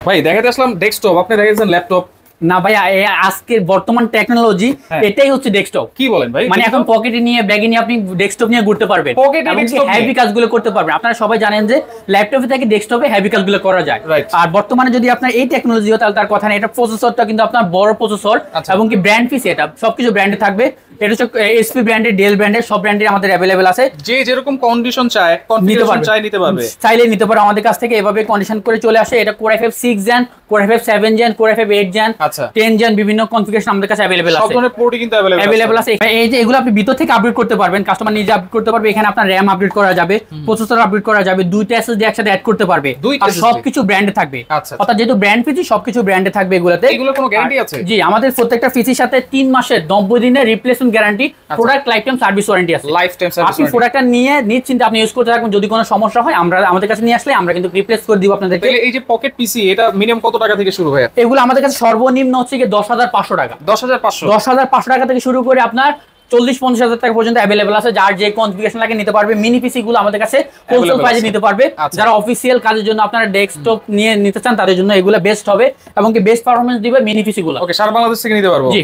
ভাই দেখাতে আসলাম ডেস্কটপ, আপনি দেখাচ্ছেন ল্যাপটপ। না ভাই, আজকের বর্তমান টেকনোলজি এটাই হচ্ছে ডেস্কটপ। কি বলেন ভাই? মানে এখন পকেটে নিয়ে ব্যাগে নিয়ে আপনি ডেস্কটপ নিয়ে ঘুরতে পারবেন, হেভি কাজগুলো করতে পারবেন। আপনারা সবাই জানেন যে ল্যাপটপে থেকে ডেস্কটপে হেভি কাজগুলো করা যায়। আর বর্তমানে যদি আপনার এই টেকনোলজি হয় তাহলে তার কথা নেই। এটা প্রসেসরটা কিন্তু আপনার বড় প্রসেসর এবং কি ব্র্যান্ড পিস, এটা সবকিছু ব্র্যান্ডে থাকবে। এটা হচ্ছে এসপি ব্র্যান্ডের, ডেল ব্র্যান্ডের, সব ব্র্যান্ডের আমাদের অ্যাভেলেবেল আছে। যে যেরকম কন্ডিশন চায় কনফিগারেশন চাই নিতে পারবে, চাইলে নিতে পারো আমাদের কাছ থেকে। এভাবে কন্ডিশন করে চলে আসে। এটা Core i5 6 gen, Core i5 7 gen, Core i5 8 gen, 10 gen, বিভিন্ন কনফিগারেশন আমাদের কাছে अवेलेबल আছে। সব ধরনের পোর্টই কিন্তু अवेलेबल আছে। এই যে এগুলো আপনি ভিতর থেকে আপডেট করতে পারবেন, কাস্টমার নিজে আপডেট করতে পারবে। এখানে আপনার র‍্যাম আপডেট করা যাবে, প্রসেসর আপডেট করা যাবে, দুইটা এসএসডি একসাথে অ্যাড করতে পারবে। আর সবকিছু ব্র্যান্ডে থাকবে। অর্থাৎ যেহেতু ব্র্যান্ড পিসি সবকিছু ব্র্যান্ডে থাকবে এগুলোতে। এগুলোর কোনো গ্যারান্টি আছে? জি, আমাদের প্রত্যেকটা পিসির সাথে 3 মাসের 90 দিনের replacement guarantee, product lifetime service warranty আছে। Lifetime service. আপনি প্রোডাক্টটা নিয়ে নিশ্চিন্তে আপনি ইউজ করতে থাকবেন। যদি কোনো সমস্যা হয় আমরা আমাদের কাছে নিয়ে আসলে আমরা কিন্তু রিপ্লেস করে দিব আপনাদেরকে। এই যে পকেট পিসি, এটা মিনিমাম কত টাকা থেকে শুরু হয়? এগুলো আমাদের কাছে সর্বনিম্ন হচ্ছে কি 10,500 টাকা। 10,500 টাকা থেকে শুরু করে আপনার 40-50 হাজার টাকা পর্যন্ত অ্যাভেলেবল আছে। যার যে কনফিগারেশন লাগে নিতে পারবে। মিনি পিসি গুলো আমাদের কাছে হোলসেল প্রাইসে নিতে পারবে। যারা অফিসিয়াল কাজের জন্য আপনারা ডেস্কটপ নিয়ে নিতে চান তাদের জন্য এগুলো বেস্ট হবে এবং কি বেস্ট পারফরম্যান্স দিবে মিনি পিসি গুলো। ওকে, সারা বাংলাদেশ থেকে নিতে পারবো। জি।